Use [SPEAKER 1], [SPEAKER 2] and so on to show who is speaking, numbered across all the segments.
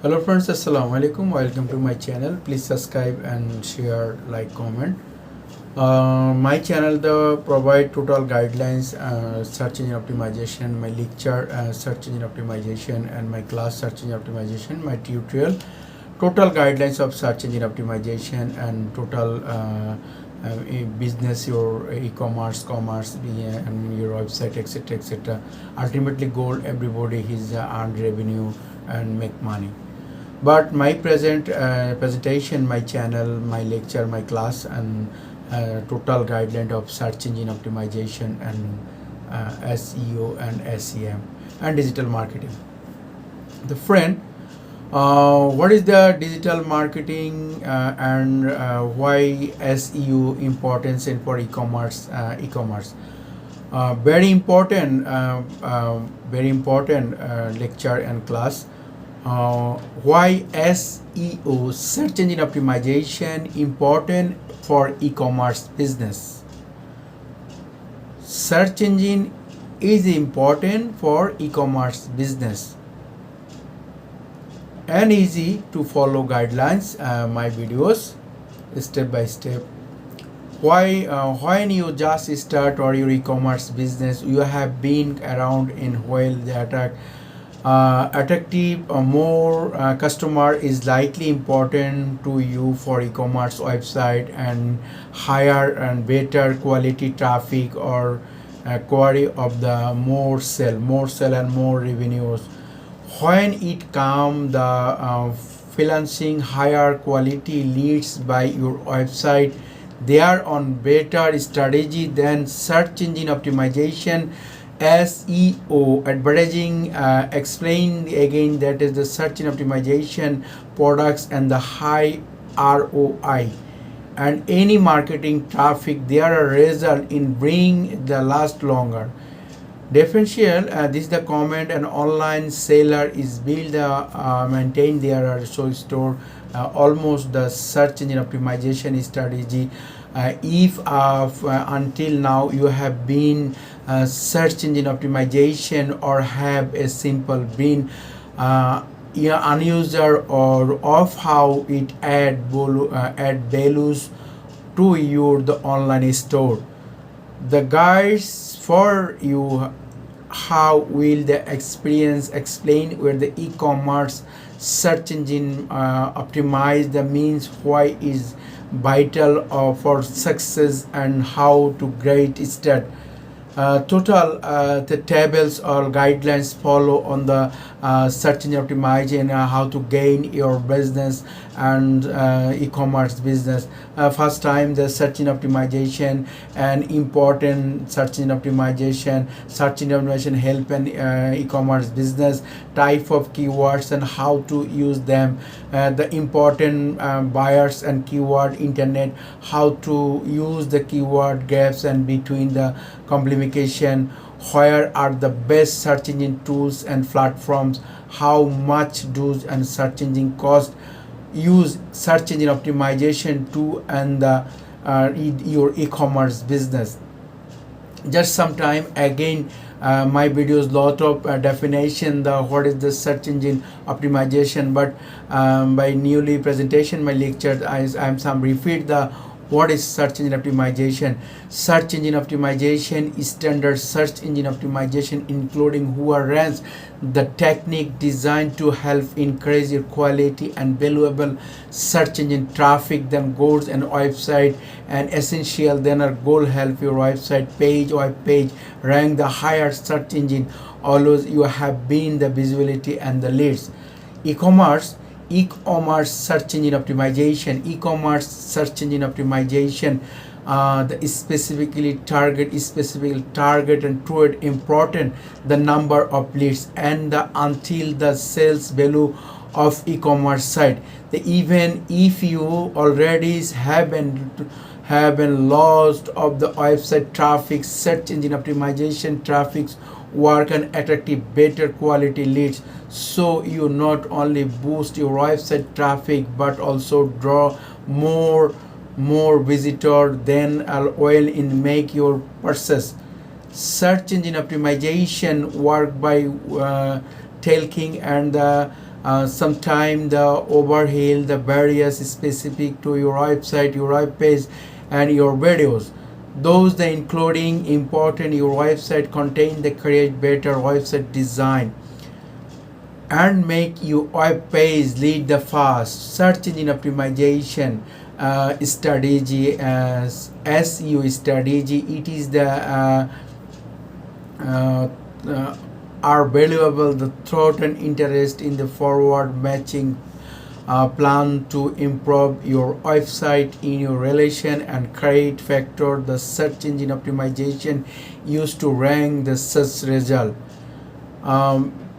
[SPEAKER 1] Hello friends, assalamu alaikum. Welcome to my channel. Please subscribe and share, like, comment. My channel provide total guidelines, search engine optimization, my lecture search engine optimization, and my class search engine optimization, my tutorial total guidelines of search engine optimization, and total business, your e-commerce, commerce, and your website, etc., etc. Ultimately goal, everybody is earn revenue and make money. But my presentation, my channel, my lecture, my class, and total guideline of search engine optimization and SEO and SEM and digital marketing. The friend, what is the digital marketing and why SEO importance in for e-commerce? Very important, lecture and class. Why SEO, search engine optimization, important for e-commerce business. Search engine is important for e-commerce business and easy to follow guidelines, my videos step by step. Why when you just start or your e-commerce business, you have been around in while the attractive more customer is likely important to you for e-commerce website, and higher and better quality traffic or query of the more sell and more revenues. When it comes the financing higher quality leads by your website, they are on better strategy than search engine optimization. SEO advertising explain again, that is the search engine optimization products and the high ROI and any marketing traffic, they are a result in bring the last longer. Differential, this is the comment, an online seller is build maintain their store almost the search engine optimization strategy. If until now you have been search engine optimization or have a simple been unuser or of how it add values to your the online store, the guides for you how will the experience explain where the e-commerce search engine optimize the means why is vital for success and how to great start. Total the tables or guidelines follow on the search engine optimization, how to gain your business and e-commerce business. First time the search engine optimization and important search engine optimization. Search engine optimization help an e-commerce business, type of keywords and how to use them, the important buyers and keyword internet, how to use the keyword gaps and between the complication, where are the best search engine tools and platforms, how much does and search engine cost, use search engine optimization to and your e-commerce business. Just sometime again my videos lot of definition the what is the search engine optimization, but by newly presentation my lecture I'm some repeat the what is search engine optimization. Search engine optimization is standard search engine optimization including who ranks the technique designed to help increase your quality and valuable search engine traffic, then goals and website and essential then our goal help your website page or page rank the higher search engine, always you have been the visibility and the leads. E-commerce search engine optimization. E-commerce search engine optimization the specifically target and to it important the number of leads and the until the sales value of e-commerce site. The even if you already have been lost of the website traffic, search engine optimization traffics work and attractive better quality leads, so you not only boost your website traffic but also draw more visitor than oil in make your purchase. Search engine optimization work by taking and Sometimes the overhaul the barriers specific to your website, your web page, and your videos. Those the including important your website contain the create better website design and make your web page lead the fast search engine optimization strategy as SEO strategy. It is the uh, uh, are valuable the thought and interest in the forward matching plan to improve your website in your relation and create factor the search engine optimization used to rank the search result.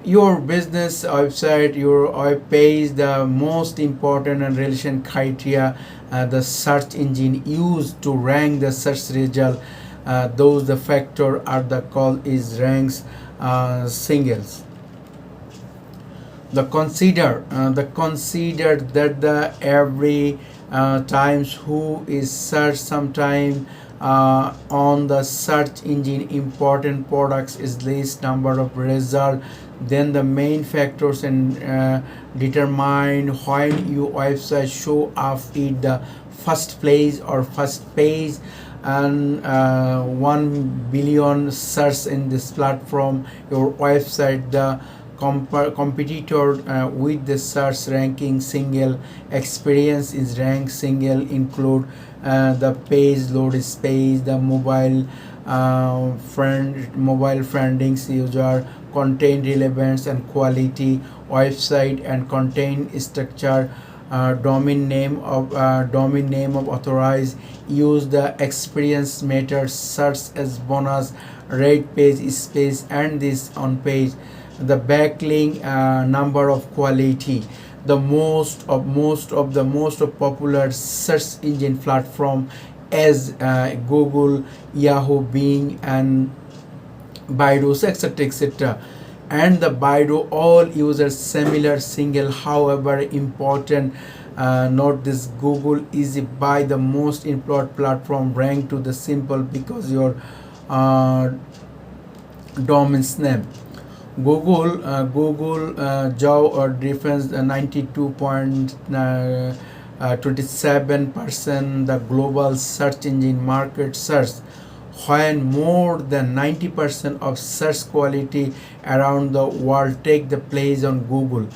[SPEAKER 1] Your business website, your web page, the most important and relation criteria the search engine used to rank the search result. Those the factor are the call is ranks singles. The consider that the every times who is search sometime on the search engine important products is least number of result. Then the main factors and determine when your website show up in the first place or first page and 1 billion search in this platform your website the competitor with the search ranking single experience is rank single include the page load space the mobile friendings user content relevance and quality website and content structure domain name of authorized use the experience meter search as bonus rate page space and this on page the backlink number of quality the most of popular search engine platform as Google, Yahoo, Bing, and Baidu, etc. And the Baidu all users similar single. However, important note this Google is by the most employed platform ranked to the simple because your domain's name. Google job or difference 92.27% the global search engine market search when more than 90% of search quality around the world take the place on Google.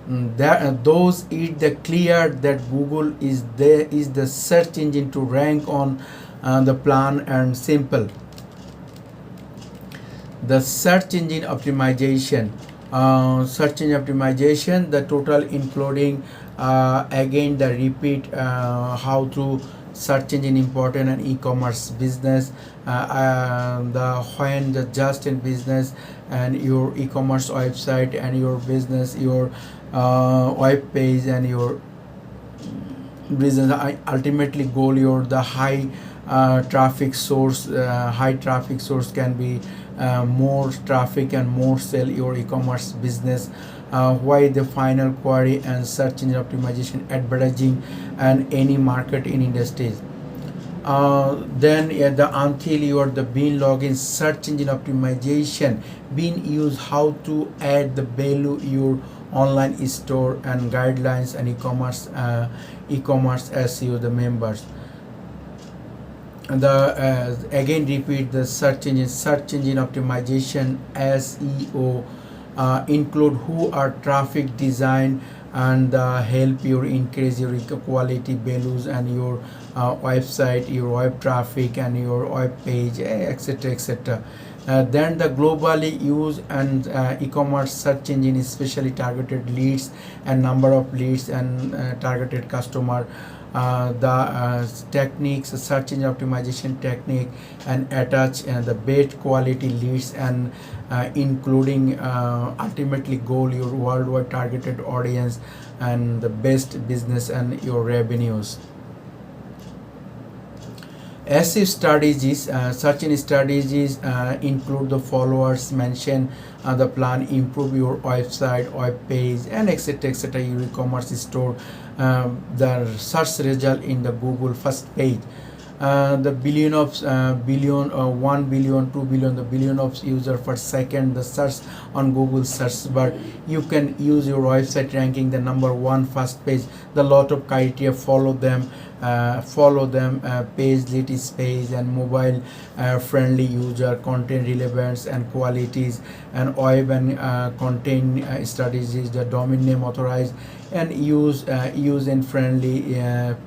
[SPEAKER 1] Those it the clear that Google is the search engine to rank on the plan and simple. The search engine optimization the total including again the repeat how to search engine important and e-commerce business the when the just in business and your e-commerce website and your business your web page and your business ultimately goal your the high traffic source high traffic source can be more traffic and more sell your e-commerce business why the final query and search engine optimization advertising and any market in industries then the until you are the being login search engine optimization being used how to add the value your online store and guidelines and e-commerce SEO the members the again repeat the search engine optimization SEO include who are traffic design and help you increase your quality values and your website your web traffic and your web page etc. Then the globally used and e-commerce search engine especially targeted leads and number of leads and targeted customer the techniques search engine optimization technique and attach the best quality leads and including ultimately goal your worldwide targeted audience and the best business and your revenues. SEO strategies, search engine strategies include the followers mentioned, the plan improve your website, web page, and etc. Your e-commerce store, the search result in the Google first page. the billion 1 billion 2 billion the billion of user per second the search on Google search bar. You can use your website ranking the number one first page, the lot of criteria, follow them page latest page and mobile friendly user content relevance and qualities and web and content strategies, the domain name authorized and use in friendly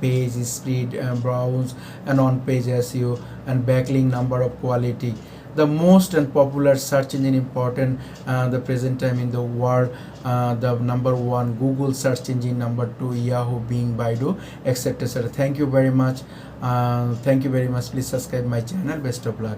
[SPEAKER 1] page speed browse and on page SEO and backlink number of quality. The most and popular search engine important the present time in the world, the number one Google search engine, number two Yahoo, Bing, Baidu, etc. Thank you very much. Thank you very much. Please subscribe my channel. Best of luck.